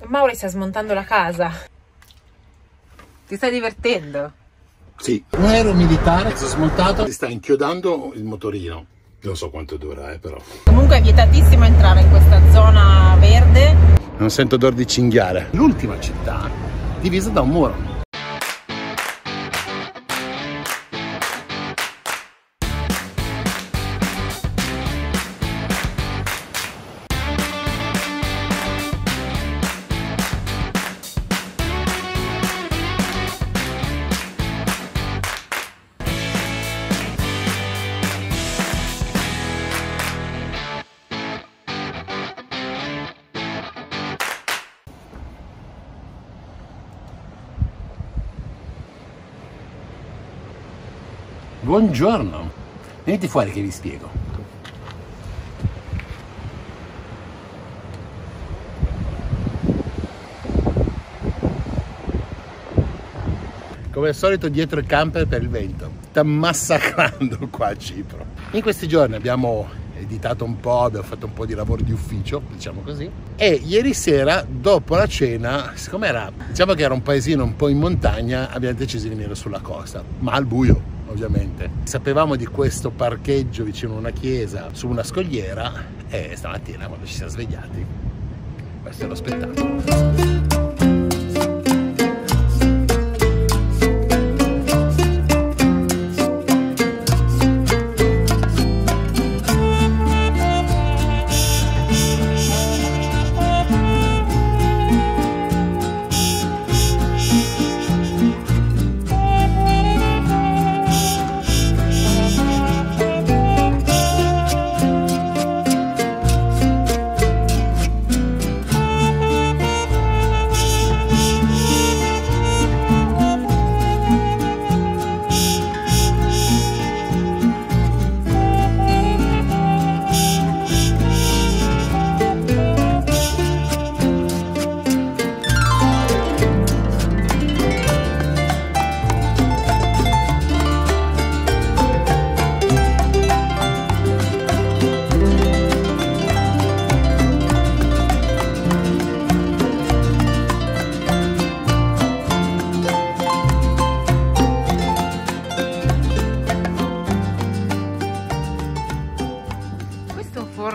Mauri sta smontando la casa. Ti stai divertendo? Sì, un aereo militare si è smontato e sta inchiodando il motorino. Non so quanto dura, però. Comunque è vietatissimo entrare in questa zona verde. Non sento odore di cinghiale. L'ultima città divisa da un muro. Buongiorno, venite fuori che vi spiego. Come al solito dietro il camper per il vento, sta massacrando qua a Cipro. In questi giorni abbiamo editato un po', abbiamo fatto un po' di lavoro di ufficio, diciamo così, e ieri sera dopo la cena, siccome diciamo che era un paesino un po' in montagna, abbiamo deciso di venire sulla costa, ma al buio. Ovviamente sapevamo di questo parcheggio vicino a una chiesa su una scogliera e stamattina quando ci siamo svegliati questo è lo spettacolo.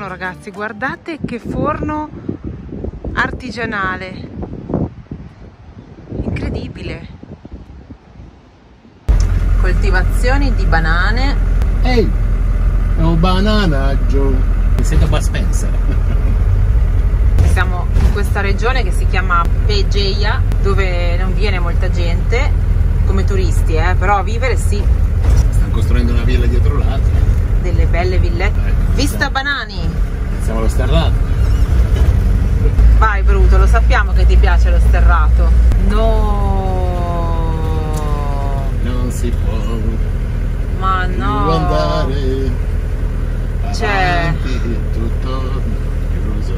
Ragazzi, guardate che forno artigianale, incredibile. Coltivazioni di banane. Ehi, è un bananaggio. Mi sento Bud Spencer. Siamo in questa regione che si chiama Pegeia, dove non viene molta gente come turisti, però a vivere sì. Stanno costruendo una villa dietro l'altra. Delle belle villette. Vista Banani. Siamo allo sterrato. Vai Bruto, lo sappiamo che ti piace lo sterrato. No. Non si può. Ma no. Andare. C'è. Tutto chiuso.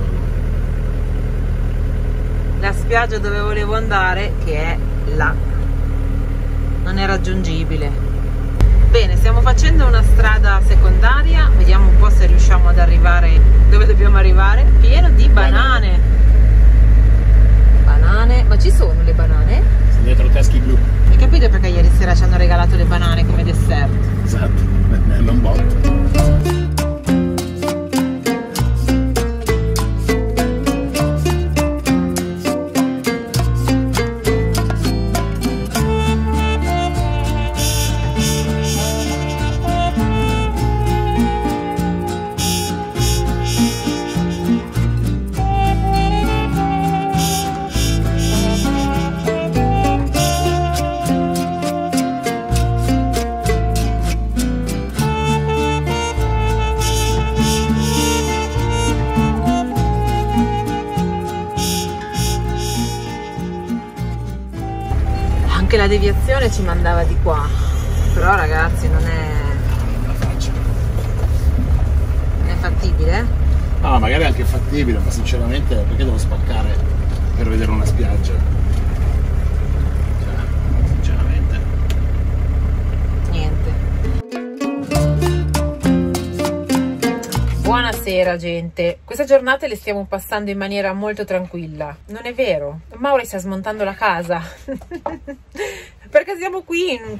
La spiaggia dove volevo andare, che è là, non è raggiungibile. Bene, stiamo facendo una strada secondaria, vediamo un po' se riusciamo ad arrivare dove dobbiamo arrivare, pieno di banane. Banane, ma ci sono le banane? Sono dietro Teschi blu. Hai capito perché ieri sera ci hanno regalato le banane come dessert? Esatto, ne hanno un botto. Anche la deviazione ci mandava di qua, però ragazzi non è fattibile? No, magari è anche fattibile, ma sinceramente perché devo spaccare per vedere una spiaggia? Cioè, sinceramente. Niente. Buonasera. vera, gente. Queste giornate le stiamo passando in maniera molto tranquilla. Non è vero? Mauri sta smontando la casa. Perché siamo qui in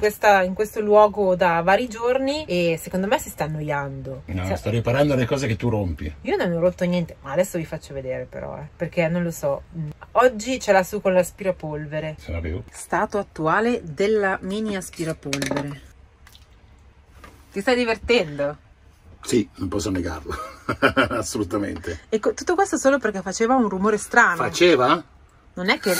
questo luogo da vari giorni e secondo me si sta annoiando. No, sto riparando le cose che tu rompi. Io non ho rotto niente, ma adesso vi faccio vedere però, perché non lo so. Oggi ce l'ha su con l'aspirapolvere. Se la bevo. Stato attuale della mini aspirapolvere. Ti stai divertendo? Sì, non posso negarlo. Assolutamente. E tutto questo solo perché faceva un rumore strano. Faceva? Non è che...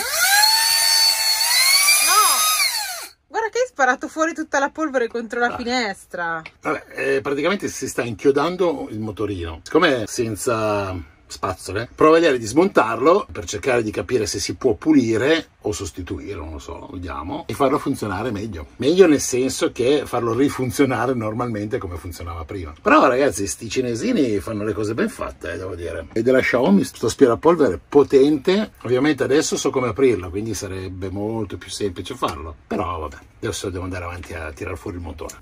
Guarda che hai sparato fuori tutta la polvere contro la finestra. Vabbè, praticamente si sta inchiodando il motorino. Siccome è senza spazzole, provo a vedere di smontarlo per cercare di capire se si può pulire o sostituire, non lo so, vediamo, e farlo funzionare meglio. Meglio nel senso che farlo rifunzionare normalmente come funzionava prima. Però ragazzi, sti cinesini fanno le cose ben fatte, devo dire. E della Xiaomi, sto aspirapolvere potente. Ovviamente adesso so come aprirlo, quindi sarebbe molto più semplice farlo. Però vabbè, adesso devo andare avanti a tirare fuori il motore.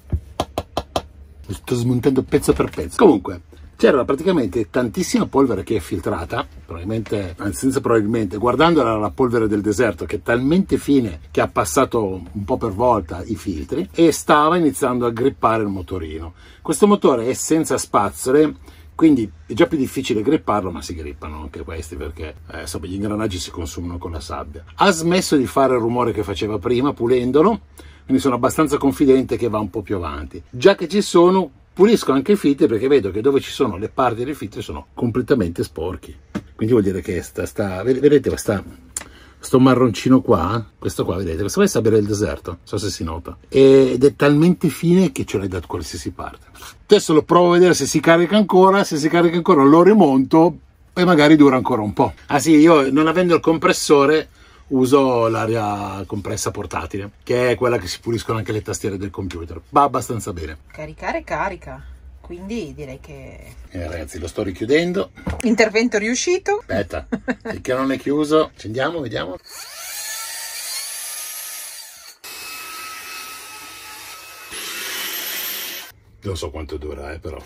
Lo sto smontando pezzo per pezzo. Comunque, c'era praticamente tantissima polvere che è filtrata, probabilmente, anzi senza probabilmente, guardandola la polvere del deserto che è talmente fine che ha passato un po' per volta i filtri e stava iniziando a grippare il motorino. Questo motore è senza spazzole, quindi è già più difficile gripparlo, ma si grippano anche questi perché insomma, gli ingranaggi si consumano con la sabbia. Ha smesso di fare il rumore che faceva prima pulendolo, quindi sono abbastanza confidente che va un po' più avanti. Già che ci sono, pulisco anche i filtri perché vedo che dove ci sono le parti del filtro sono completamente sporchi. Quindi vuol dire che vedete sto marroncino qua, questo qua, vedete, questo qua è sabbia del deserto, non so se si nota, ed è talmente fine che ce l'hai da qualsiasi parte. Adesso lo provo a vedere se si carica ancora, se si carica ancora lo rimonto e magari dura ancora un po'. Ah sì, io non avendo il compressore uso l'aria compressa portatile, che è quella che si puliscono anche le tastiere del computer. Va abbastanza bene. Caricare carica, quindi direi che... ragazzi, lo sto richiudendo. Intervento riuscito. Aspetta, finché non è chiuso, accendiamo, vediamo. Non so quanto dura, però.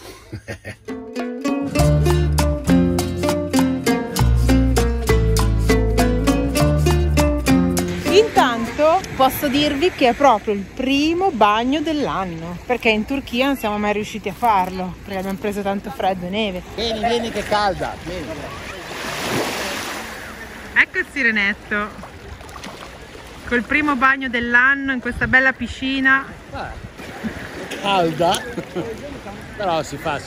Intanto posso dirvi che è proprio il primo bagno dell'anno, perché in Turchia non siamo mai riusciti a farlo, perché abbiamo preso tanto freddo e neve. Vieni che è calda, vieni. Ecco il sirenetto, col primo bagno dell'anno in questa bella piscina. Calda, però si fa.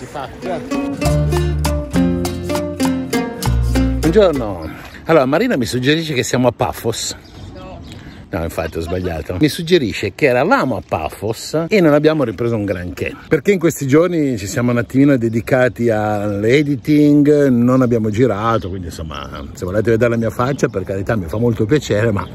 Buongiorno. Allora, Marina mi suggerisce che siamo a Paphos. No, infatti ho sbagliato. Mi suggerisce che eravamo a Paphos e non abbiamo ripreso un granché, perché in questi giorni ci siamo un attimino dedicati all'editing, non abbiamo girato, quindi insomma, se volete vedere la mia faccia, per carità, mi fa molto piacere, ma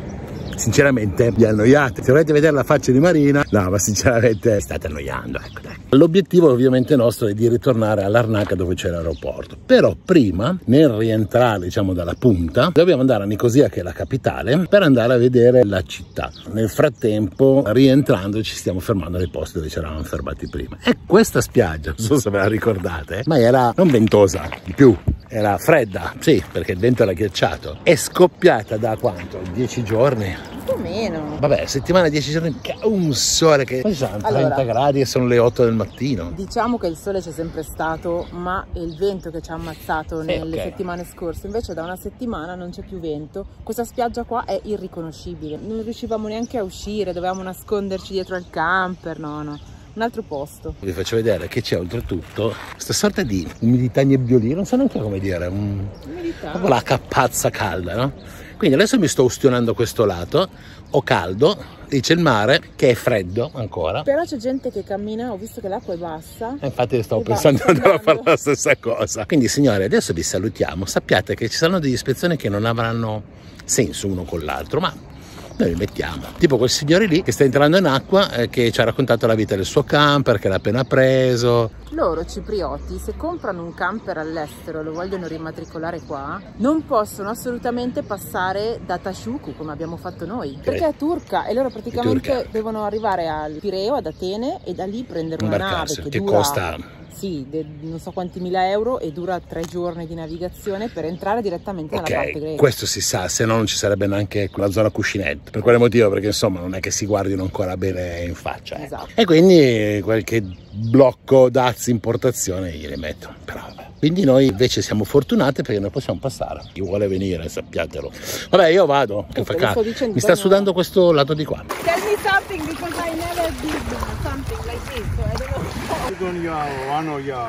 sinceramente vi annoiate. Se volete vedere la faccia di Marina, no, ma sinceramente state annoiando, ecco, dai. L'obiettivo ovviamente nostro è di ritornare a Larnaca dove c'è l'aeroporto, però prima, nel rientrare diciamo dalla punta, dobbiamo andare a Nicosia che è la capitale per andare a vedere la città. Nel frattempo, rientrando, ci stiamo fermando nei posti dove ci eravamo fermati prima. E questa spiaggia, non so se ve la ricordate, ma era non ventosa, di più, era fredda, sì, perché il vento era ghiacciato. È scoppiata da quanto? 10 giorni? Più o meno. Vabbè, settimana 10 giorni, un sole che sono 30 gradi e sono le 8 del mattino. Diciamo che il sole c'è sempre stato, ma è il vento che ci ha ammazzato nelle settimane scorse. Invece da una settimana non c'è più vento. Questa spiaggia qua è irriconoscibile. Non riuscivamo neanche a uscire, dovevamo nasconderci dietro al camper, no. Un altro posto. Vi faccio vedere che c'è oltretutto questa sorta di umidità nebbiolina, non so neanche come dire, umidità. Proprio la cappazza calda, no? Quindi adesso mi sto ustionando questo lato, ho caldo, lì c'è il mare che è freddo ancora. Però c'è gente che cammina, ho visto che l'acqua è bassa. Infatti stavo pensando di andare a fare la stessa cosa. Quindi signori, adesso vi salutiamo, sappiate che ci saranno delle ispezioni che non avranno senso uno con l'altro, ma noi li mettiamo. Tipo quel signore lì che sta entrando in acqua che ci ha raccontato la vita del suo camper, che l'ha appena preso. Loro ciprioti, se comprano un camper all'estero e lo vogliono rimatricolare qua, non possono assolutamente passare da Tasciucu come abbiamo fatto noi, perché è turca e loro praticamente devono arrivare al Pireo, ad Atene, e da lì prendere una nave che dura costa sì, non so quanti mila euro, e dura 3 giorni di navigazione per entrare direttamente nella parte greca. Questo si sa, se no non ci sarebbe neanche la zona cuscinetto. Per quale motivo? Perché insomma non è che si guardino ancora bene in faccia. Esatto. E quindi qualche blocco dazi importazione glieli metto. Però vabbè. Quindi noi invece siamo fortunati perché noi possiamo passare. Chi vuole venire, sappiatelo. Vabbè, io vado, che fa caldo. Mi sta sudando questo lato di qua. Tell me something, because I never did something like this, so I don't know. Put on your one of your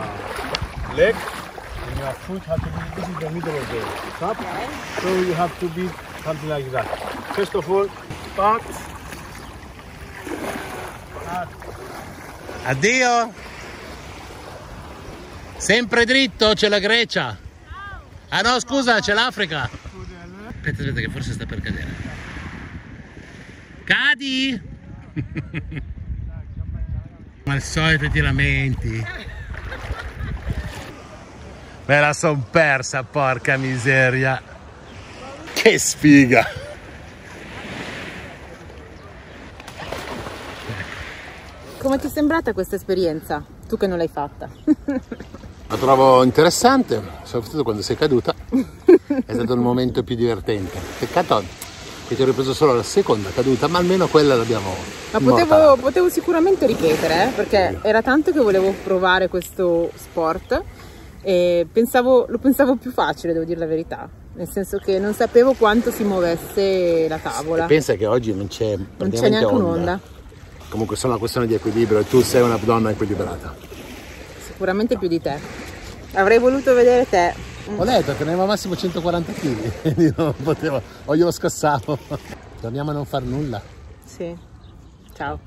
leg, and your foot has to be, this is the middle of the cup, so you have to be something like that. First of all, start. Addio! Sempre dritto, c'è la Grecia. Ah no, scusa, c'è l'Africa. Aspetta, che forse sta per cadere. Cadi! Ma al solito ti lamenti. Me la son persa, porca miseria. Che sfiga. Come ti è sembrata questa esperienza? Tu che non l'hai fatta. La trovo interessante, soprattutto quando sei caduta. È stato il momento più divertente. Peccato che ti ho ripreso solo la seconda caduta, ma almeno quella l'abbiamo. Ma potevo sicuramente ripetere, perché era tanto che volevo provare questo sport e lo pensavo più facile, devo dire la verità. Nel senso che non sapevo quanto si muovesse la tavola. E pensa che oggi non c'è neanche un'onda. Comunque è solo una questione di equilibrio e tu sei una donna equilibrata. Sicuramente più di te. Avrei voluto vedere te. Ho detto che ne avevo massimo 140 kg, quindi non potevo, o glielo scassavo. Torniamo a non far nulla. Sì. Ciao.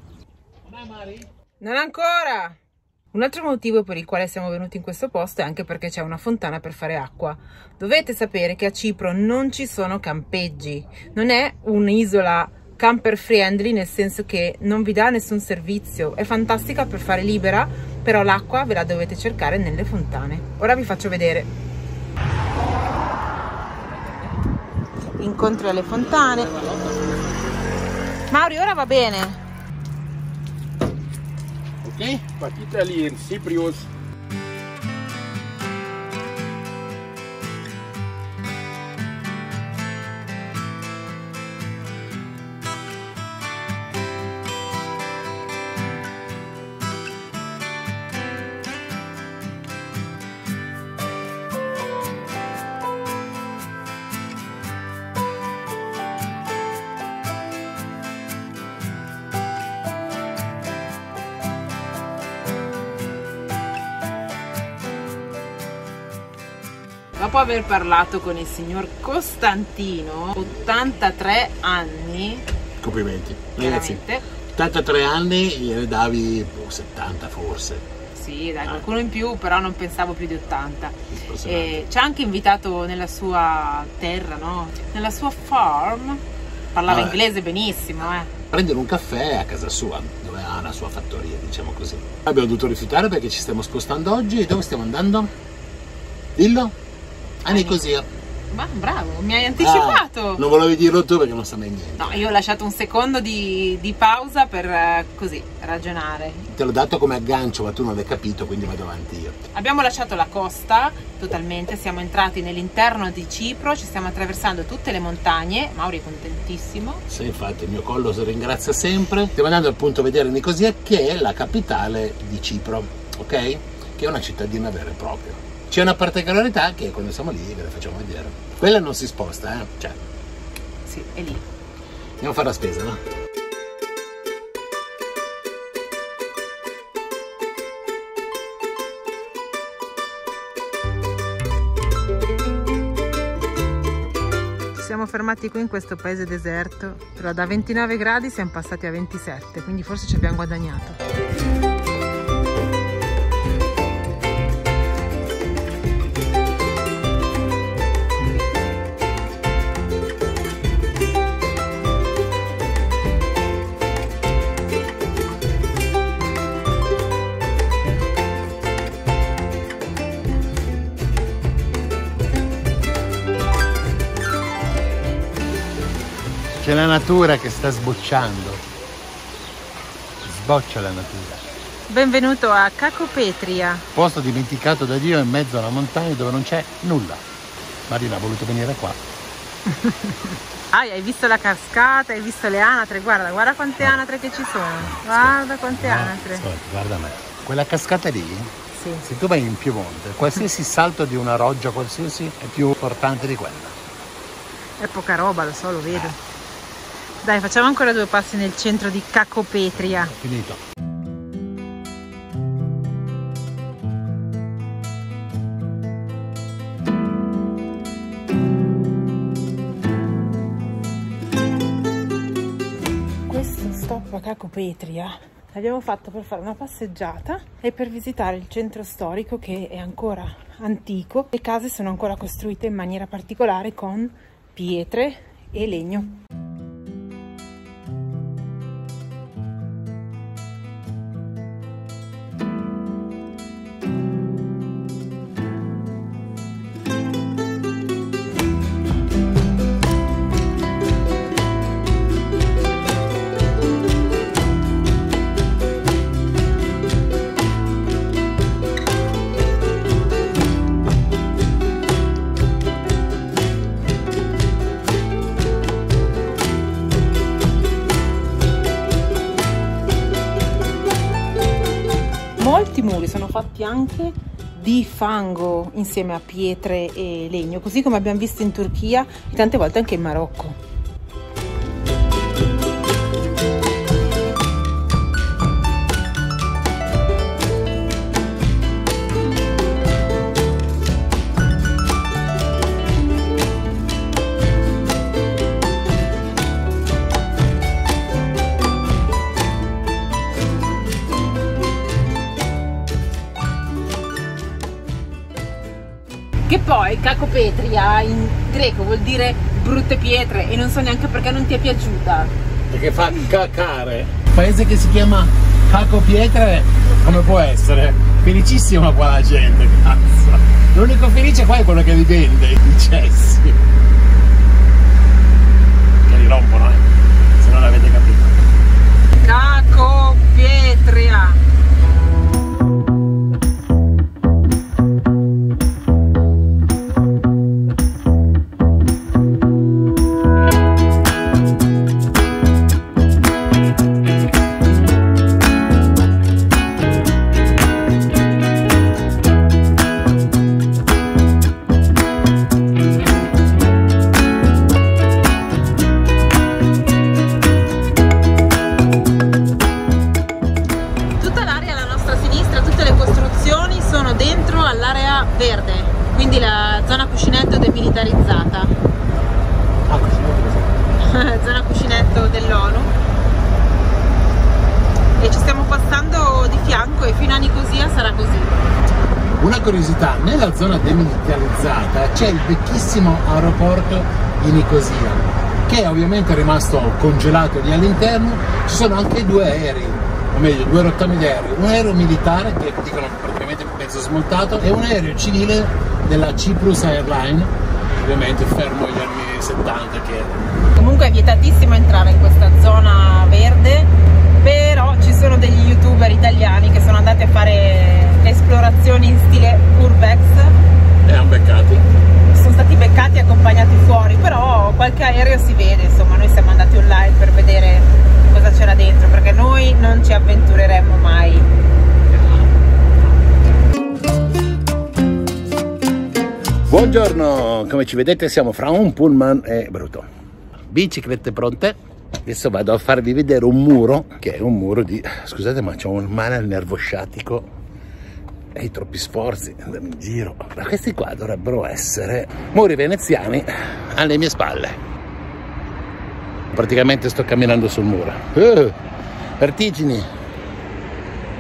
Non ancora! Un altro motivo per il quale siamo venuti in questo posto è anche perché c'è una fontana per fare acqua. Dovete sapere che a Cipro non ci sono campeggi. Non è un'isola camper friendly, nel senso che non vi dà nessun servizio. È fantastica per fare libera, però l'acqua ve la dovete cercare nelle fontane. Ora vi faccio vedere. Incontri alle fontane. Mauri, ora va bene. Okay, but Italy and Cyprus. Dopo aver parlato con il signor Costantino, 83 anni, Complimenti. Ragazzi, veramente. 83 anni gliene davi 70 forse. Sì, dai, qualcuno in più, però non pensavo più di 80. Ci ha anche invitato nella sua terra, no? Nella sua farm. Parlava inglese benissimo, Prendere un caffè a casa sua, dove ha la sua fattoria, diciamo così. Abbiamo dovuto rifiutare perché ci stiamo spostando oggi. E dove stiamo andando? Dillo. A Nicosia. Ma bravo, mi hai anticipato. Non volevi dirlo tu perché non sa mai niente. No, io ho lasciato un secondo di pausa per così ragionare. Te l'ho dato come aggancio, ma tu non l'hai capito, quindi vado avanti io. Abbiamo lasciato la costa totalmente, siamo entrati nell'interno di Cipro, ci stiamo attraversando tutte le montagne. Mauri è contentissimo. Sì, infatti il mio collo si ringrazia sempre. Stiamo andando appunto a vedere Nicosia, che è la capitale di Cipro, ok? Che è una cittadina vera e propria. C'è una particolarità che quando siamo lì ve la facciamo vedere. Quella non si sposta, Cioè. Sì, è lì. Andiamo a fare la spesa, no? Ci siamo fermati qui in questo paese deserto, però da 29 gradi siamo passati a 27, quindi forse ci abbiamo guadagnato. C'è la natura che sta sbocciando. Sboccia la natura. Benvenuto a Cacopetria. Posto dimenticato da Dio in mezzo a una montagna dove non c'è nulla. Marina ha voluto venire qua. Hai visto la cascata, hai visto le anatre, guarda quante anatre che ci sono. Guarda quante anatre. Guarda me. Quella cascata lì, sì. Se tu vai in Piemonte, qualsiasi salto di una roggia qualsiasi è più importante di quella. È poca roba, lo so, lo vedo. Dai, facciamo ancora 2 passi nel centro di Cacopetria. Finito. Questo stop a Cacopetria l'abbiamo fatto per fare una passeggiata e per visitare il centro storico, che è ancora antico. Le case sono ancora costruite in maniera particolare con pietre e legno. Molti muri sono fatti anche di fango insieme a pietre e legno, così come abbiamo visto in Turchia e tante volte anche in Marocco. Che poi Cacopetria in greco vuol dire brutte pietre e non so neanche perché non ti è piaciuta. Perché fa cacare. Paese che si chiama Cacopietre, come può essere? Felicissima qua la gente, cazzo. L'unico felice qua è quello che vi vende i cessi. Che li rompono, se non l'avete capito. Cacopetria. Verde, quindi la zona cuscinetto demilitarizzata. Zona cuscinetto dell'ONU, e ci stiamo passando di fianco e fino a Nicosia sarà così. Una curiosità, nella zona demilitarizzata c'è il vecchissimo aeroporto di Nicosia, che ovviamente è rimasto congelato lì all'interno. Ci sono anche 2 aerei, o meglio 2 rottami di aereo, un aereo militare che dicono praticamente mezzo smontato e un aereo civile della Cyprus Airlines, ovviamente fermo agli anni 70 che era. Comunque è vietatissimo entrare in questa zona verde, però ci sono degli youtuber italiani che sono andati a fare esplorazioni in stile urbex e hanno beccati. Sono stati beccati e accompagnati fuori, però qualche aereo si vede, insomma. Noi siamo andati online per vedere cosa c'era dentro, perché noi non ci avventureremmo mai. Buongiorno, come ci vedete siamo fra un pullman e Bruto. Biciclette pronte. Adesso vado a farvi vedere un muro, che è un muro di... Scusate, ma c'ho un male al nervo sciatico e i troppi sforzi andare in giro. Ma questi qua dovrebbero essere muri veneziani alle mie spalle. Praticamente sto camminando sul muro. Vertigini.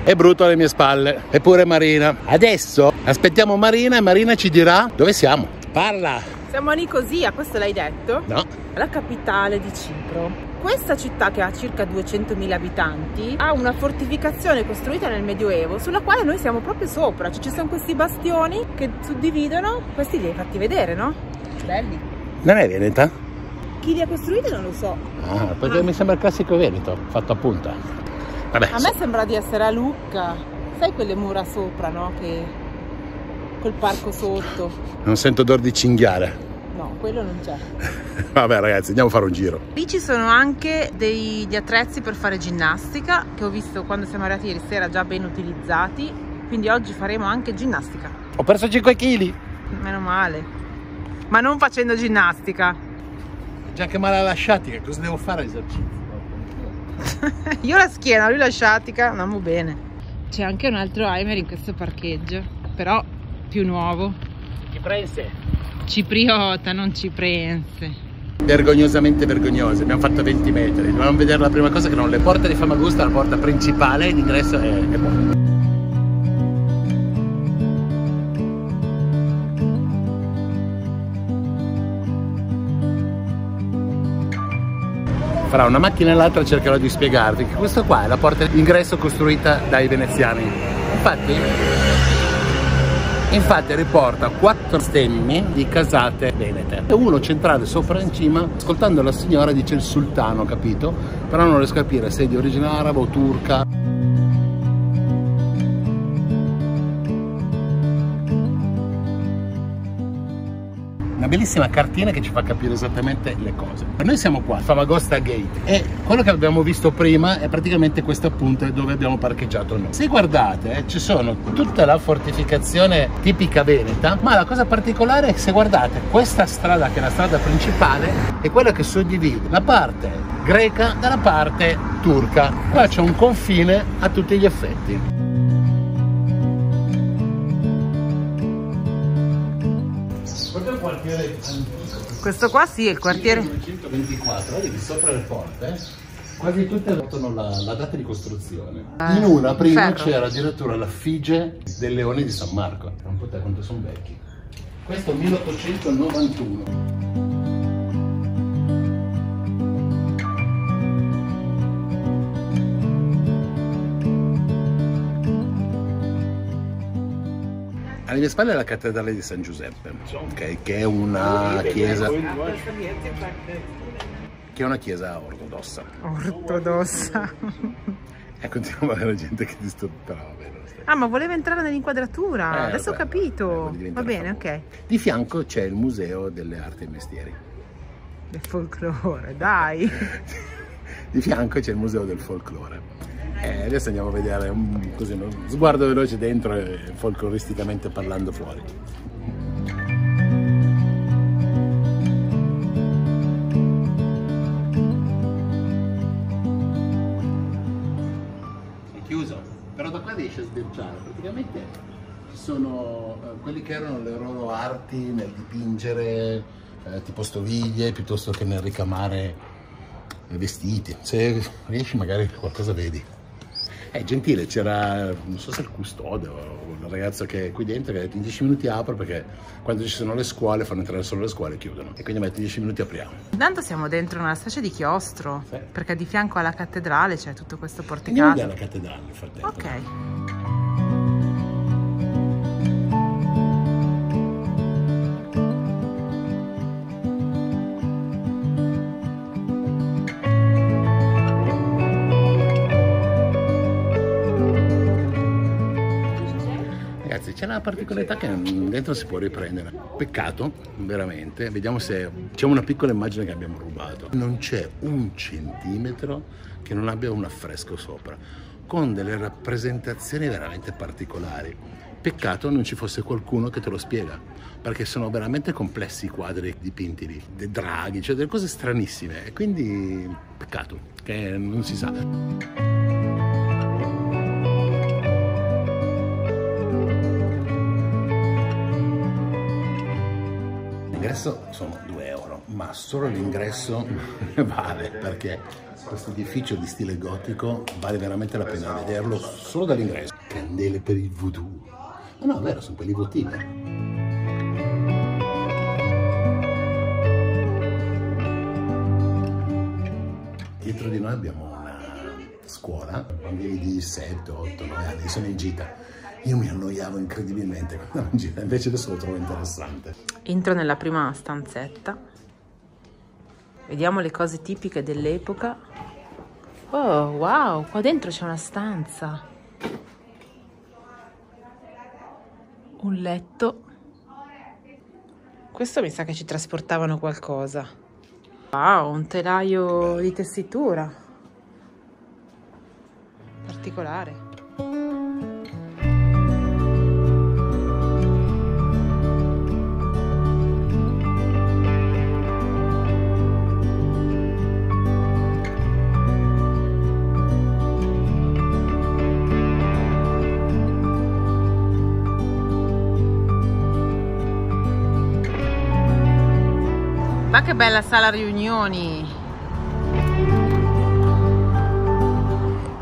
È Bruto alle mie spalle, eppure Marina. Adesso aspettiamo Marina e Marina ci dirà dove siamo. Parla! Siamo a Nicosia, questo l'hai detto? No. La capitale di Cipro. Questa città, che ha circa 200.000 abitanti, ha una fortificazione costruita nel Medioevo sulla quale noi siamo proprio sopra. Ci sono questi bastioni che suddividono. Questi li hai fatti vedere, no? Belli. Non è veneta? Chi li ha costruiti non lo so. Ah, perché mi sembra il classico veneto, fatto a punta. Vabbè, a me sembra di essere a Lucca, sai quelle mura sopra, no? Che col parco sotto. Non sento odore di cinghiale. No, quello non c'è. Vabbè ragazzi, andiamo a fare un giro. Lì ci sono anche degli attrezzi per fare ginnastica, che ho visto quando siamo arrivati ieri sera già ben utilizzati, quindi oggi faremo anche ginnastica. Ho perso 5 kg. Meno male, ma non facendo ginnastica. Già che male alla sciatica, cosa devo fare esercizio? Io la schiena, lui la sciatica, andiamo bene. C'è anche un altro Aimer in questo parcheggio, però più nuovo. Cipriota, non ciprense. Vergognosamente vergognose, abbiamo fatto 20 metri. Dobbiamo vedere la prima cosa, che non le porte di Famagusta, la porta principale d'ingresso è buona. Fra una macchina e l'altra cercherò di spiegarvi che questo qua è la porta d'ingresso costruita dai veneziani. Infatti riporta 4 stemmi di casate venete. E uno centrale sopra in cima, ascoltando la signora dice il sultano, capito? Però non riesco a capire se è di origine araba o turca. Una bellissima cartina che ci fa capire esattamente le cose. Noi siamo qua, Famagosta Gate, e quello che abbiamo visto prima è praticamente questo appunto dove abbiamo parcheggiato noi. Se guardate ci sono tutta la fortificazione tipica veneta, ma la cosa particolare è che se guardate questa strada, che è la strada principale, è quella che suddivide la parte greca dalla parte turca. Qua c'è un confine a tutti gli effetti. Questo qua sì, è il quartiere 1924, vedi sopra le porte quasi tutte portano la data di costruzione. In una prima c'era addirittura la Fige del Leone di San Marco. Non po' te quanto sono vecchi. Questo è 1891. Alle mie spalle è la cattedrale di San Giuseppe, okay, che è una chiesa ortodossa. E continuiamo ad avere gente che disturba. Ah, ma voleva entrare nell'inquadratura, adesso ho capito. Va bene, ok. Di fianco c'è il Museo delle Arti e Mestieri. Del folklore, dai. Di fianco c'è il Museo del Folklore. Adesso andiamo a vedere così, uno sguardo veloce dentro e folcloristicamente parlando fuori. È chiuso, però da qua riesce a sbirciare. Praticamente ci sono quelli che erano le loro arti nel dipingere tipo stoviglie piuttosto che nel ricamare vestiti. Se riesci magari qualcosa vedi. È gentile, c'era, non so se il custode o il ragazzo che è qui dentro che ha detto in 10 minuti apro, perché quando ci sono le scuole fanno entrare solo le scuole e chiudono. E quindi metti 10 minuti apriamo. Intanto siamo dentro una specie di chiostro, sì, perché di fianco alla cattedrale c'è tutto questo porticato. Andiamo a vedere la cattedrale nel frattempo. Ok. C'è una particolarità che dentro si può riprendere. Peccato, veramente. Vediamo se c'è una piccola immagine che abbiamo rubato. Non c'è un centimetro che non abbia un affresco sopra, con delle rappresentazioni veramente particolari. Peccato non ci fosse qualcuno che te lo spiega, perché sono veramente complessi i quadri dipinti lì, dei draghi, cioè delle cose stranissime. E quindi peccato che non si sa. L'ingresso sono 2 euro, ma solo l'ingresso vale, perché questo edificio di stile gotico vale veramente la pena vederlo solo dall'ingresso. Candele per il voodoo. Ma no, è vero, sono quelli votivi. Dietro di noi abbiamo una scuola, bambini di 7, 8, 9 anni, sono in gita. Io mi annoiavo incredibilmente quando ero in gita, invece adesso lo trovo interessante. Entro nella prima stanzetta, vediamo le cose tipiche dell'epoca. Oh, wow, qua dentro c'è una stanza. Un letto. Questo mi sa che ci trasportavano qualcosa. Wow, un telaio di tessitura. Particolare. Ma che bella sala riunioni!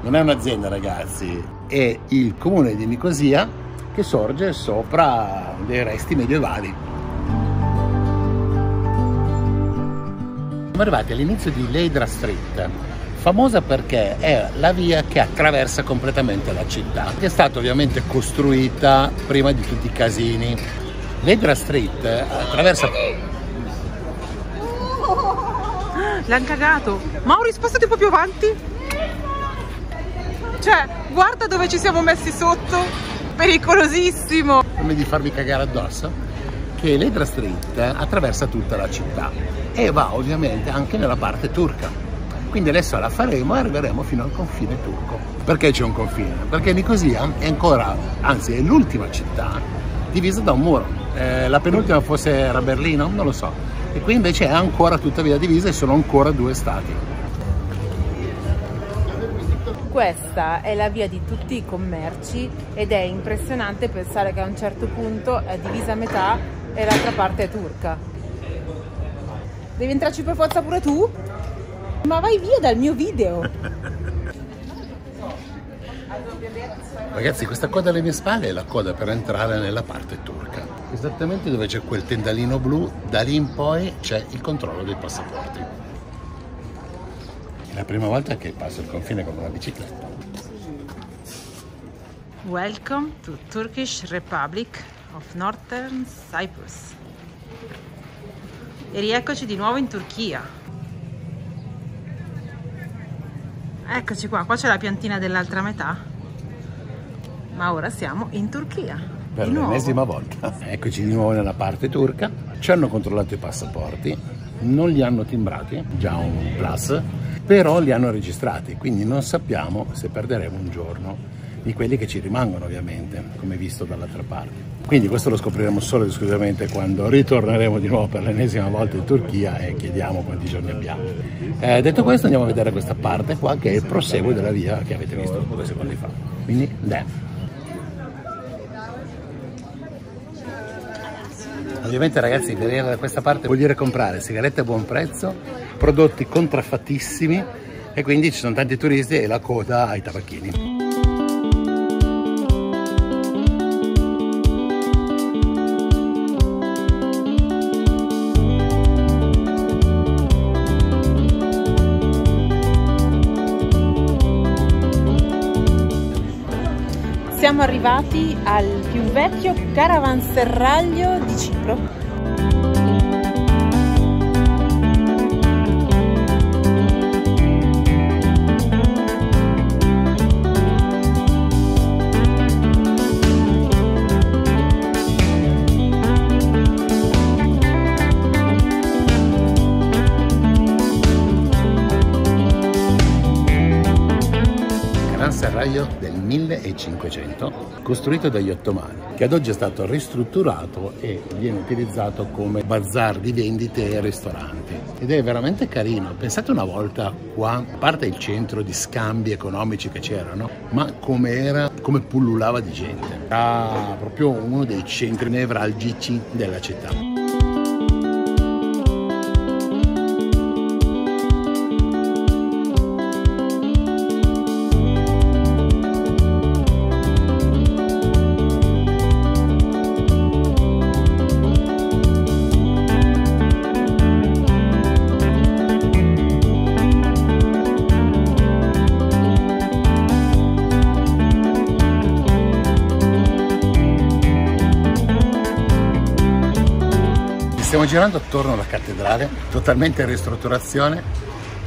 Non è un'azienda, ragazzi, è il comune di Nicosia che sorge sopra dei resti medievali. Siamo arrivati all'inizio di Leydra Street, famosa perché è la via che attraversa completamente la città, che è stata ovviamente costruita prima di tutti i casini. Leydra Street attraversa... L'hanno cagato! Mauri, spostati un po' più avanti! Cioè, guarda dove ci siamo messi sotto! Pericolosissimo! Come di farmi cagare addosso? Che Leydra Street attraversa tutta la città e va ovviamente anche nella parte turca. Quindi adesso la faremo e arriveremo fino al confine turco. Perché c'è un confine? Perché Nicosia è ancora, anzi è l'ultima città divisa da un muro. La penultima forse era Berlino? Non lo so. E qui invece è ancora tuttavia divisa e sono ancora due stati. Questa è la via di tutti i commerci ed è impressionante pensare che a un certo punto è divisa a metà e l'altra parte è turca. Devi entrarci per forza pure tu? Ma vai via dal mio video! Ragazzi, questa coda alle mie spalle è la coda per entrare nella parte turca. Esattamente dove c'è quel tendalino blu, da lì in poi c'è il controllo dei passaporti. È la prima volta che passo il confine con una bicicletta. Welcome to Turkish Republic of Northern Cyprus. E rieccoci di nuovo in Turchia. Eccoci qua, qua c'è la piantina dell'altra metà. Ma ora siamo in Turchia. Per l'ennesima volta. Eccoci di nuovo nella parte turca. Ci hanno controllato i passaporti, non li hanno timbrati, già un plus, però li hanno registrati, quindi non sappiamo se perderemo un giorno di quelli che ci rimangono, ovviamente, come visto dall'altra parte. Quindi questo lo scopriremo solo ed esclusivamente quando ritorneremo di nuovo per l'ennesima volta in Turchia e chiediamo quanti giorni abbiamo. Detto questo, andiamo a vedere questa parte qua che è il proseguo della via che avete visto 2 secondi fa. Quindi, ovviamente, ragazzi, venire da questa parte vuol dire comprare sigarette a buon prezzo, prodotti contraffattissimi e quindi ci sono tanti turisti e la coda ai tabacchini. Siamo arrivati al più vecchio caravanserraglio di Cipro. Serraglio del 1500, costruito dagli ottomani, che ad oggi è stato ristrutturato e viene utilizzato come bazar di vendite e ristoranti. Ed è veramente carino. Pensate una volta qua, a parte il centro di scambi economici che c'erano, ma come pullulava di gente. Era proprio uno dei centri nevralgici della città. Stiamo girando attorno alla cattedrale, totalmente in ristrutturazione.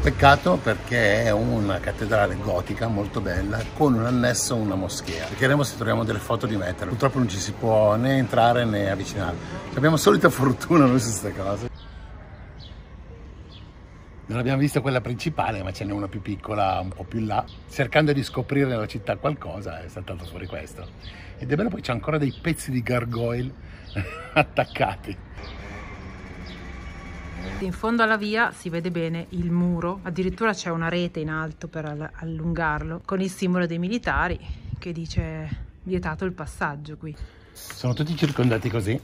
Peccato, perché è una cattedrale gotica molto bella con un annesso una moschea. Vedremo se troviamo delle foto di mettere. Purtroppo non ci si può né entrare né avvicinare. Abbiamo solita fortuna noi su queste cose. Non abbiamo visto quella principale, ma ce n'è una più piccola, un po' più in là. Cercando di scoprire nella città qualcosa è saltato fuori questo. Ed è bello, poi c'è ancora dei pezzi di gargoyle attaccati. In fondo alla via si vede bene il muro, addirittura c'è una rete in alto per allungarlo, con il simbolo dei militari che dice vietato il passaggio qui. Sono tutti circondati così,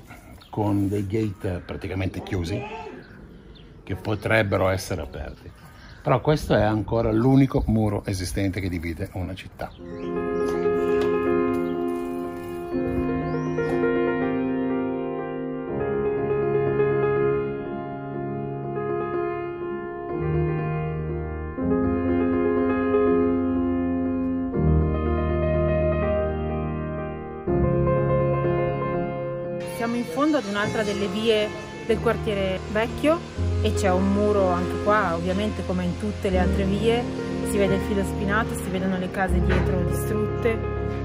con dei gate praticamente chiusi, che potrebbero essere aperti. Però questo è ancora l'unico muro esistente che divide una città. Siamo in fondo ad un'altra delle vie del quartiere vecchio e c'è un muro anche qua, ovviamente come in tutte le altre vie, si vede il filo spinato, si vedono le case dietro distrutte.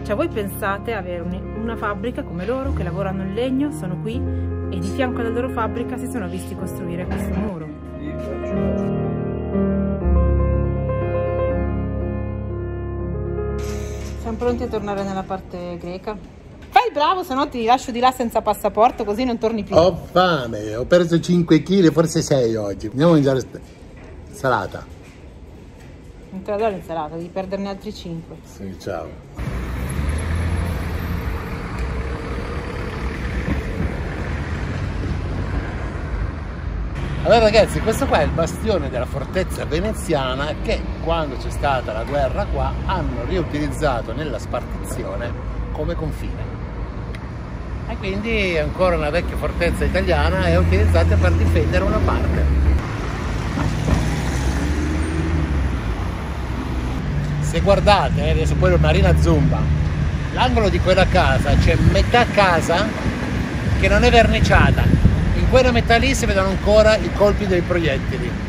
Cioè voi pensate avere una fabbrica come loro che lavorano in legno, sono qui e di fianco alla loro fabbrica si sono visti costruire questo muro. Siamo pronti a tornare nella parte greca? Fai il bravo, se no ti lascio di là senza passaporto, così non torni più. Ho fame, ho perso 5 kg, forse 6 oggi. Andiamo a mangiare salata. Non te la do l'insalata, devi perderne altri 5. Sì, ciao. Allora ragazzi, questo qua è il bastione della fortezza veneziana che quando c'è stata la guerra qua hanno riutilizzato nella spartizione come confine. E quindi è ancora una vecchia fortezza italiana e utilizzata per difendere una parte. Se guardate, adesso poi Marina Zumba, l'angolo di quella casa c'è metà casa che non è verniciata, in quella metà lì si vedono ancora i colpi dei proiettili.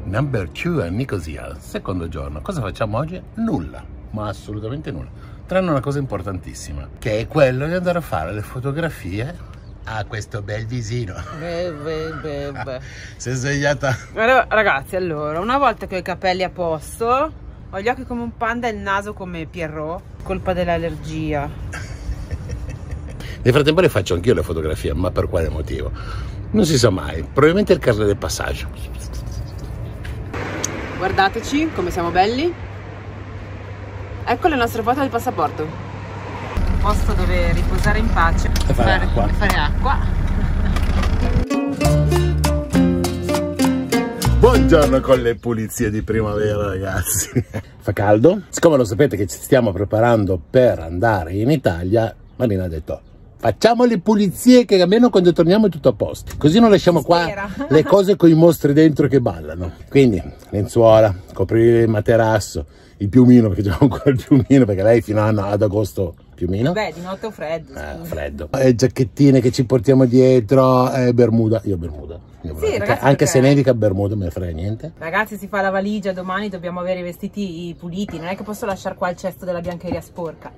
Number 2 a Nicosia, secondo giorno. Cosa facciamo oggi? Nulla, ma assolutamente nulla. Tranne una cosa importantissima, che è quello di andare a fare le fotografie a questo bel visino. Si è svegliata. Ragazzi, allora, una volta che ho i capelli a posto, ho gli occhi come un panda e il naso come Pierrot, colpa dell'allergia. Nel frattempo le faccio anch'io le fotografie, ma per quale motivo? Non si sa mai, probabilmente il carnet del passaggio. Guardateci come siamo belli. Ecco le nostre foto del passaporto. Un posto dove riposare in pace E fare acqua. Buongiorno con le pulizie di primavera ragazzi. Fa caldo, siccome lo sapete che ci stiamo preparando per andare in Italia, Marina ha detto facciamo le pulizie che almeno quando torniamo è tutto a posto, così non lasciamo qua le cose con i mostri dentro che ballano. Quindi lenzuola, coprire il materasso, il piumino, perché c'è ancora il piumino, perché lei fino ad agosto piumino. Beh, di notte ho freddo. Freddo. Giacchettine che ci portiamo dietro, Bermuda. Io Bermuda. Sì, ragazzi, anche se nevica Bermuda, me ne frega niente. Ragazzi, si fa la valigia, domani dobbiamo avere i vestiti puliti, non è che posso lasciare qua il cesto della biancheria sporca.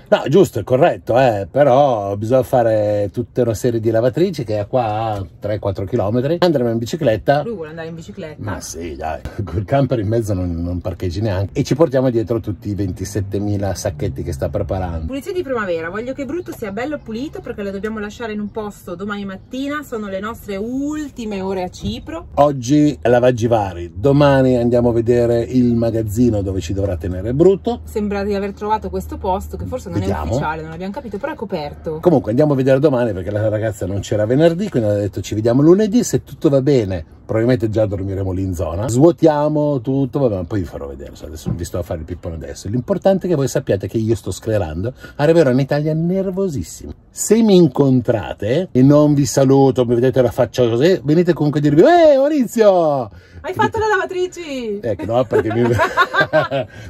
No, giusto, è corretto, però bisogna fare tutta una serie di lavatrici che è qua a 3-4 km. Andremo in bicicletta. Lui vuole andare in bicicletta. Ma sì, dai, col camper in mezzo non parcheggi neanche. E ci portiamo dietro tutti i 27.000 sacchetti che sta preparando. Pulizia di primavera, voglio che Brutto sia bello pulito perché lo dobbiamo lasciare in un posto domani mattina, sono le nostre ultime ore a Cipro. Oggi lavaggi vari, domani andiamo a vedere il magazzino dove ci dovrà tenere Brutto. Sembra di aver trovato questo posto che forse non è ufficiale, non abbiamo capito, però è coperto. Comunque andiamo a vedere domani perché la ragazza non c'era venerdì, quindi ha detto ci vediamo lunedì, se tutto va bene probabilmente già dormiremo lì in zona, svuotiamo tutto, vabbè, ma poi vi farò vedere, adesso vi sto a fare il pippone adesso. L'importante è che voi sappiate che io sto sclerando, arriverò in Italia nervosissimo. Se mi incontrate e non vi saluto, mi vedete la faccia così, venite comunque a dirvi: Maurizio! Hai fatto le lavatrici? Ecco, no, perché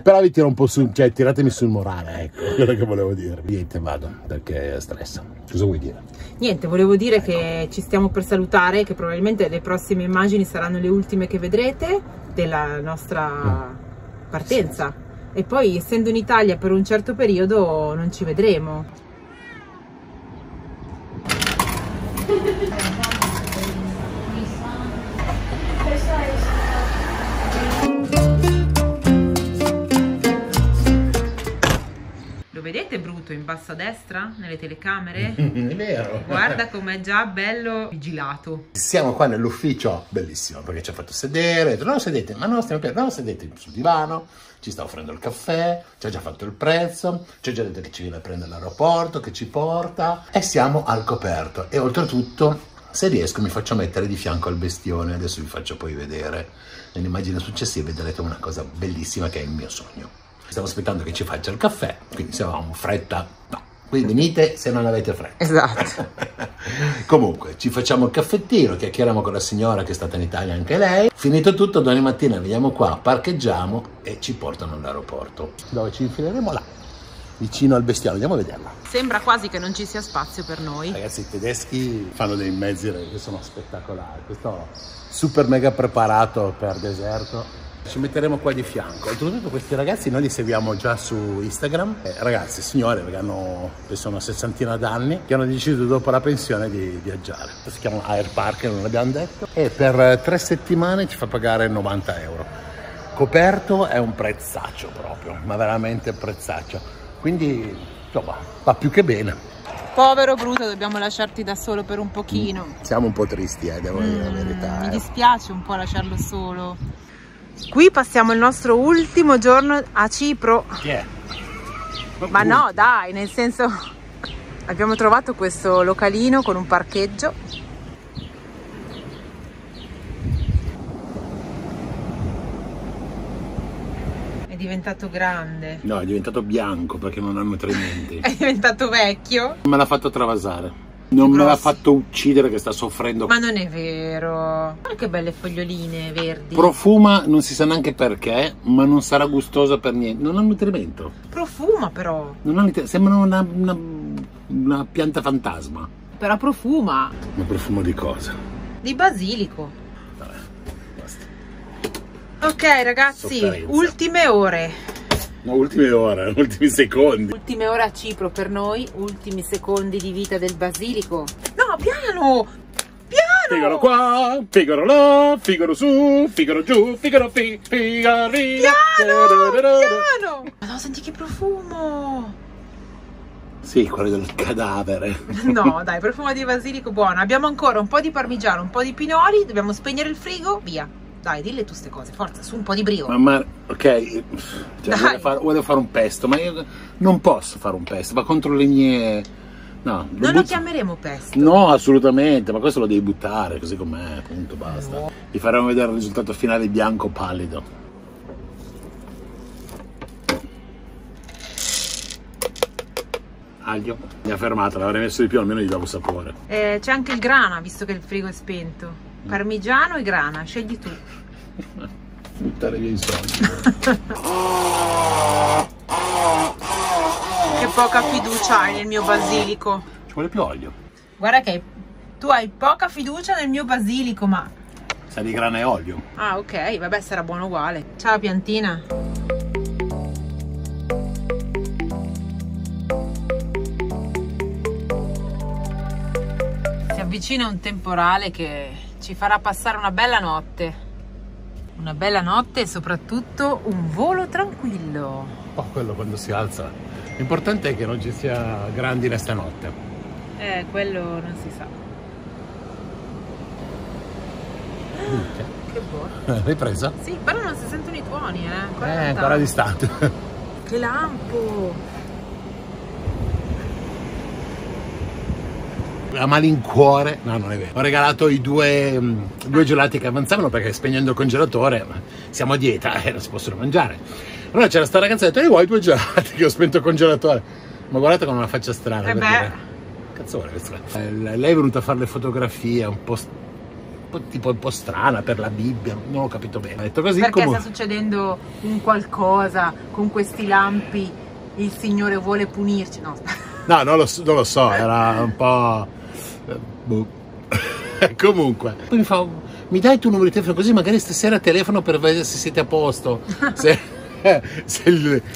però vi tiro un po' su, cioè tiratemi sul morale, ecco, quello che volevo dire. Niente, vado, perché stressa. Cosa vuoi dire? Niente, volevo dire che ci stiamo per salutare, che probabilmente le prossime immagini saranno le ultime che vedrete della nostra partenza. E poi, essendo in Italia per un certo periodo, non ci vedremo. Lo vedete Bruto in basso a destra nelle telecamere? È vero. Guarda com'è già bello vigilato. Siamo qua nell'ufficio, bellissimo, perché ci ha fatto sedere, no sedete, ma no, stiamo no sedete sul divano, ci sta offrendo il caffè, ci ha già fatto il prezzo, ci ha già detto che ci viene a prendere all'aeroporto, che ci porta, e siamo al coperto. E oltretutto, se riesco, mi faccio mettere di fianco al bestione. Adesso vi faccio poi vedere nell'immagine successiva, vedrete una cosa bellissima che è il mio sogno. Stiamo aspettando che ci faccia il caffè, quindi se avevamo fretta, no. Quindi venite se non avete fretta. Esatto. Comunque, ci facciamo il caffettino, chiacchieriamo con la signora che è stata in Italia anche lei. Finito tutto, domani mattina veniamo qua, parcheggiamo e ci portano all'aeroporto, dove ci infileremo là, vicino al bestione. Andiamo a vederla. Sembra quasi che non ci sia spazio per noi. Ragazzi, i tedeschi fanno dei mezzi che sono spettacolari. Questo super mega preparato per deserto. Ci metteremo qua di fianco. Oltretutto questi ragazzi noi li seguiamo già su Instagram. Ragazzi, signore, che hanno penso una sessantina d'anni, che hanno deciso dopo la pensione di viaggiare. Si chiama Air Park, non l'abbiamo detto. E per 3 settimane ci fa pagare 90 euro. Coperto è un prezzaccio proprio, ma veramente prezzaccio. Quindi, insomma, va più che bene. Povero Bruto, dobbiamo lasciarti da solo per un pochino. Siamo un po' tristi, devo dire la verità. Mi dispiace un po' lasciarlo solo. Qui passiamo il nostro ultimo giorno a Cipro. Chi è? Ma no, dai, nel senso, abbiamo trovato questo localino con un parcheggio. È diventato grande. No, è diventato bianco perché non ha nutrimenti. È diventato vecchio. Me l'ha fatto travasare. Non me l'ha fatto uccidere, che sta soffrendo. Ma non è vero. Guarda che belle foglioline verdi. Profuma, non si sa neanche perché, ma non sarà gustosa per niente. Non ha nutrimento. Profuma però. Non ha sembra una pianta fantasma. Però profuma. Ma profuma di cosa? Di basilico. Vabbè, basta. Ok ragazzi, ultime ore. No, ultime ore, ultimi secondi. Ultime ore a Cipro per noi, ultimi secondi di vita del basilico. No, piano! Piano! Figaro qua, Figaro là, Figaro su, Figaro giù, Figaro Figaro. Piano! Piano! Madonna, senti che profumo! Sì, quello del cadavere. No, dai, profumo di basilico buono. Abbiamo ancora un po' di parmigiano, un po' di pinoli, dobbiamo spegnere il frigo, via. Dai, dille tu ste cose, forza, su un po' di brio. Ma ok, cioè, volevo fare un pesto, ma io non posso fare un pesto, va contro le mie... No, non lo chiameremo pesto. No, assolutamente, ma questo lo devi buttare, così com'è, appunto, basta. No. Ti faremo vedere il risultato finale bianco pallido. Aglio, mi ha fermato, l'avrei messo di più, almeno gli davo sapore. C'è anche il grana, visto che il frigo è spento. Parmigiano e grana, scegli tu. Buttare via i soldi. Che poca fiducia hai nel mio basilico. Ci vuole più olio. Guarda che tu hai poca fiducia nel mio basilico, ma... Sa di grana e olio. Ah, ok, vabbè, sarà buono uguale. Ciao piantina. Si avvicina un temporale che ci farà passare una bella notte. Una bella notte e soprattutto un volo tranquillo. Oh, quello quando si alza. L'importante è che non ci sia grandine stanotte. Quello non si sa. Che buono. L'hai presa? Sì, però non si sentono i tuoni, ancora distante. Che lampo! a malincuore, no, non è vero, ho regalato i due gelati che avanzavano, perché spegnendo il congelatore siamo a dieta e non si possono mangiare. Allora c'era sta ragazza che ha detto: vuoi 2 gelati? Che ho spento il congelatore. Ma guardate con una faccia strana, cazzo vuole questa? Lei è venuta a fare le fotografie un po' strana per la Bibbia, non ho capito bene. Ha detto così perché sta succedendo un qualcosa con questi lampi, il Signore vuole punirci. No, non lo so, era un po'... Comunque, poi mi fa: mi dai il tuo numero di telefono così magari stasera telefono per vedere se siete a posto, se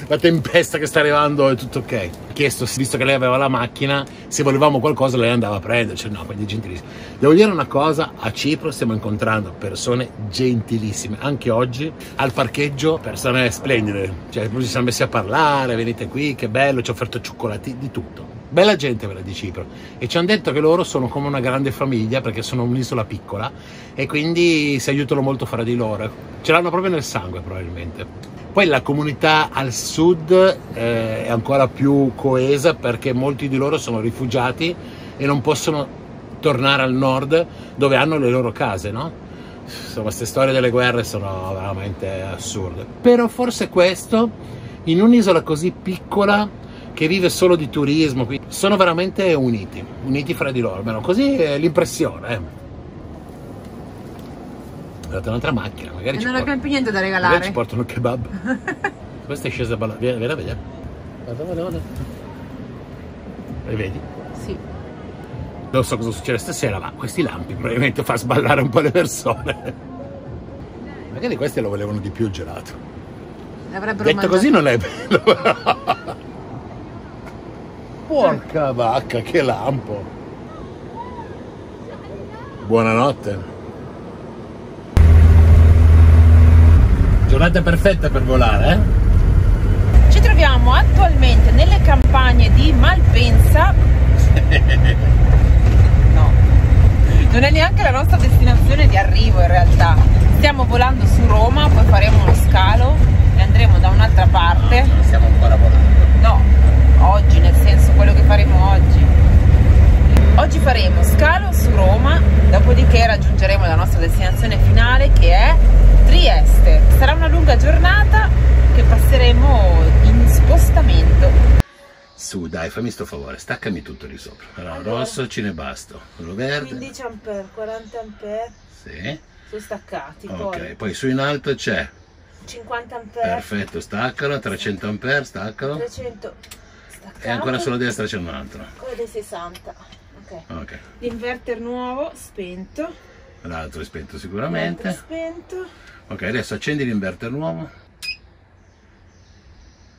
la tempesta che sta arrivando è tutto ok. Ho chiesto, visto che lei aveva la macchina, se volevamo qualcosa lei andava a prendere. Cioè, no, quindi gentilissimo. Devo dire una cosa, a Cipro stiamo incontrando persone gentilissime, anche oggi al parcheggio persone splendide, cioè ci siamo messi a parlare: venite qui, che bello, ci ho offerto cioccolati, di tutto. Bella gente quella di Cipro, e ci hanno detto che loro sono come una grande famiglia perché sono un'isola piccola e quindi si aiutano molto fra di loro, ce l'hanno proprio nel sangue probabilmente. Poi la comunità al sud è ancora più coesa perché molti di loro sono rifugiati e non possono tornare al nord dove hanno le loro case, no? Insomma, queste storie delle guerre sono veramente assurde. Però forse questo, in un'isola così piccola che vive solo di turismo, sono veramente uniti fra di loro, almeno così è l'impressione. Guardate un'altra macchina, magari non abbiamo più niente da regalare. Magari ci portano il kebab. Questa è scesa a ballare, vieni a vedere. Guarda. E vedi? Sì. Non so cosa succede stasera, ma questi lampi probabilmente fa sballare un po' le persone. Magari questi lo volevano di più il gelato. L'avrebbero detto mangiato. Così non è bello. Porca vacca, che lampo. Buonanotte. Giornata perfetta per volare, Ci troviamo attualmente nelle campagne di Malpensa. No, non è neanche la nostra destinazione di arrivo in realtà. Stiamo volando su Roma, poi faremo uno scalo e andremo da un'altra parte. Non stiamo ancora volando. No, oggi, nel senso quello che faremo oggi. Oggi faremo scalo su Roma, dopodiché raggiungeremo la nostra destinazione finale che è Trieste. Sarà una lunga giornata che passeremo in spostamento. Su, dai, fammi sto favore, staccami tutto lì sopra. Allora, rosso, cinebasto, quello verde. 15 ampere, 40 ampere. Sì. Sono staccati. Ok, poi su in alto c'è 50 ampere. Perfetto, staccalo, 300 ampere, staccalo. 300 staccato. E ancora sulla destra c'è un altro. Quello dei 60. Ok. L'inverter nuovo spento. L'altro è spento sicuramente. L'altro spento. Ok, adesso accendi l'inverter nuovo.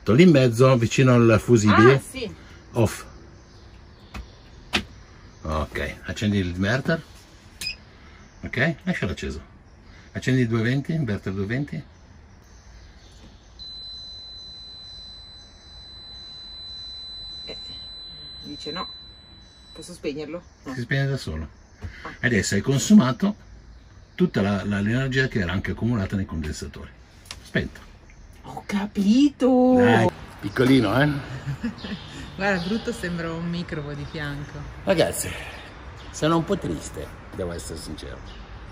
Lì in mezzo, vicino al fusibile. Ah, sì. Off. Ok, accendi l'inverter. Ok, lascialo acceso. Accendi il 220, inverter 220. Dice no. Posso spegnerlo? No. Si spegne da solo. Adesso hai consumato tutta l'energia che era anche accumulata nei condensatori. Spento. Ho capito. Dai, piccolino, Guarda, brutto, sembra un microbo di fianco. Ragazzi, sono un po' triste, devo essere sincero.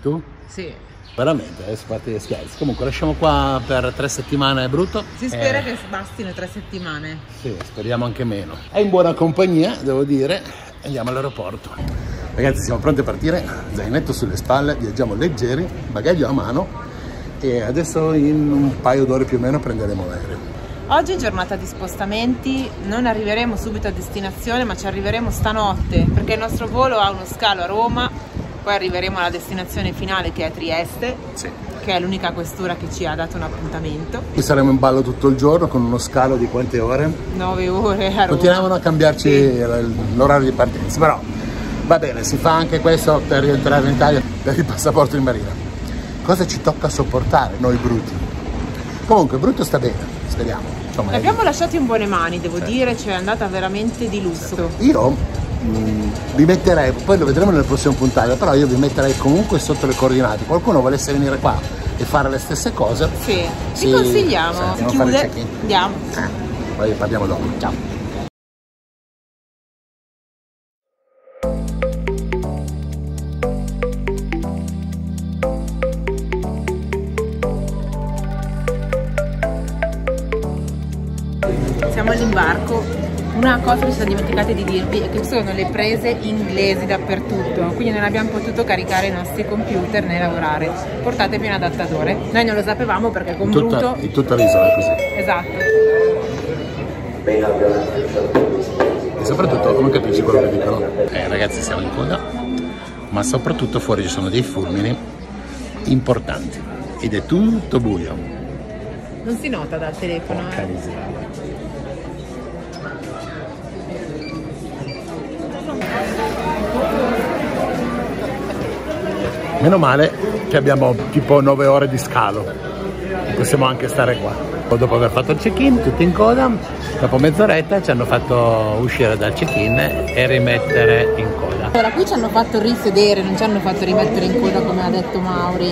Tu? Sì. Veramente, adesso fate scherzi. Comunque lasciamo qua per 3 settimane brutto. Si spera che bastino 3 settimane. Sì, speriamo anche meno. È in buona compagnia, devo dire. Andiamo all'aeroporto. Ragazzi, siamo pronti a partire. Zainetto sulle spalle, viaggiamo leggeri, bagaglio a mano. E adesso in un paio d'ore più o meno prenderemo l'aereo. Oggi è giornata di spostamenti, non arriveremo subito a destinazione, ma ci arriveremo stanotte, perché il nostro volo ha uno scalo a Roma, poi arriveremo alla destinazione finale che è Trieste, sì, che è l'unica questura che ci ha dato un appuntamento. Qui saremo in ballo tutto il giorno con uno scalo di quante ore? 9 ore a Roma. Continuavano a cambiarci l'orario di partenza, però va bene, si fa anche questo per rientrare in Italia per il passaporto in marina. Cosa ci tocca sopportare noi bruti? Comunque brutto sta bene, speriamo. Insomma, l'abbiamo lasciato in buone mani, devo dire, cioè è andata veramente di lusso. Io vi metterei, poi lo vedremo nel prossimo puntaggio, però io vi metterei comunque sotto le coordinate. Qualcuno volesse venire qua e fare le stesse cose? Sì, ci consigliamo. Sì, si chiude, andiamo. Poi parliamo dopo. Ciao. Siamo all'imbarco. Una cosa che ci siamo dimenticati di dirvi è che ci sono le prese inglesi dappertutto, quindi non abbiamo potuto caricare i nostri computer né lavorare. Portatevi un adattatore. Noi non lo sapevamo perché con Bruto... In tutta l'isola così. Esatto. E soprattutto come capisci quello che dicono? Ragazzi, siamo in coda, ma soprattutto fuori ci sono dei fulmini importanti ed è tutto buio. Non si nota dal telefono. Meno male che abbiamo tipo 9 ore di scalo, possiamo anche stare qua. Dopo aver fatto il check-in, tutti in coda, dopo mezz'oretta ci hanno fatto uscire dal check-in e rimettere in coda. Allora, qui ci hanno fatto risedere, non ci hanno fatto rimettere in coda come ha detto Mauri.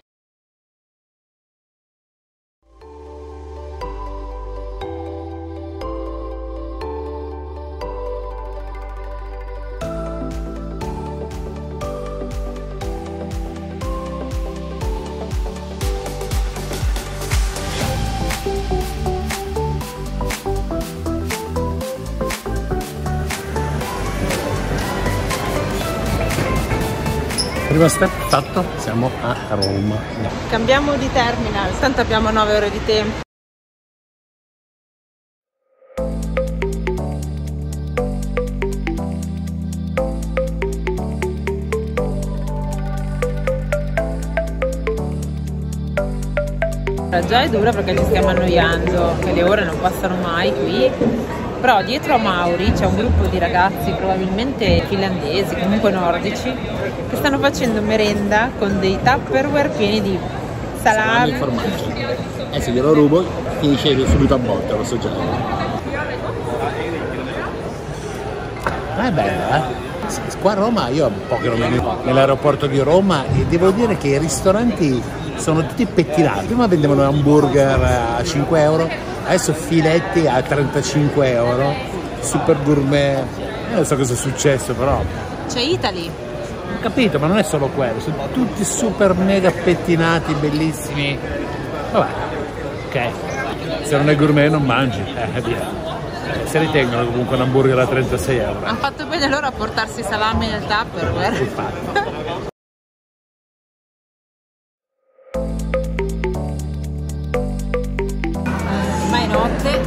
Primo step fatto, siamo a Roma. Cambiamo di terminal, tanto abbiamo 9 ore di tempo. Già è dura perché ci stiamo annoiando, che le ore non passano mai qui. Però dietro a Mauri c'è un gruppo di ragazzi, probabilmente finlandesi, comunque nordici, che stanno facendo merenda con dei Tupperware pieni di salami e formaggi. Se glielo rubo finisce subito a botta, lo so già. È bella, Qua a Roma, io un po' che non vengo nell'aeroporto di Roma e devo dire che i ristoranti sono tutti pettinati. Prima vendevano hamburger a 5 euro, adesso filetti a 35 euro, super gourmet. Non so cosa è successo però. C'è Italy. Ho capito, ma non è solo quello, sono tutti super mega pettinati, bellissimi. Vabbè, ok. Se non è gourmet non mangi, via. Se ritengono comunque un hamburger a 36 euro. Hanno fatto bene loro a portarsi salami nel Tupperware. Ormai è notte,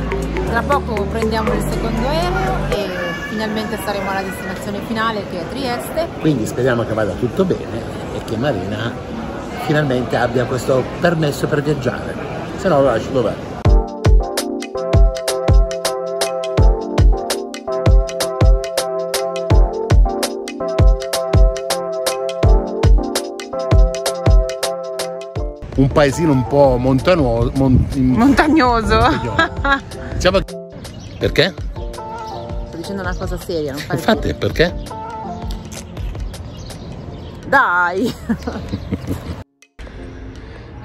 tra poco prendiamo il secondo aereo e finalmente saremo alla destinazione finale che è Trieste. Quindi speriamo che vada tutto bene e che Marina finalmente abbia questo permesso per viaggiare. Se no lo lascio dov'è. Un paesino un po' montagnoso. Diciamo... Perché? Sto dicendo una cosa seria, non fare. Infatti, perché? Dai!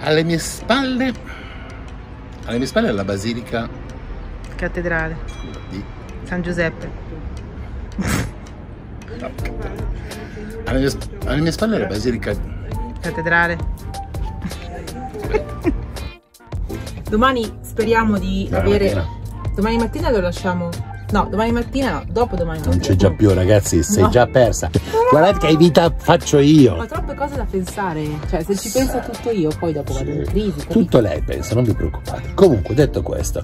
Alle mie spalle è la basilica Cattedrale di San Giuseppe. No. Alle mie spalle è la basilica Cattedrale. Domani speriamo di avere mattina. Domani mattina lo lasciamo. No, domani mattina no, dopodomani mattina. Non c'è già più, ragazzi, sei no. già persa. Guardate che vita faccio io. Ho troppe cose da pensare. Cioè, se ci penso tutto io, poi dopo vado in crisi. Tutto lei pensa, non vi preoccupate. Comunque, detto questo,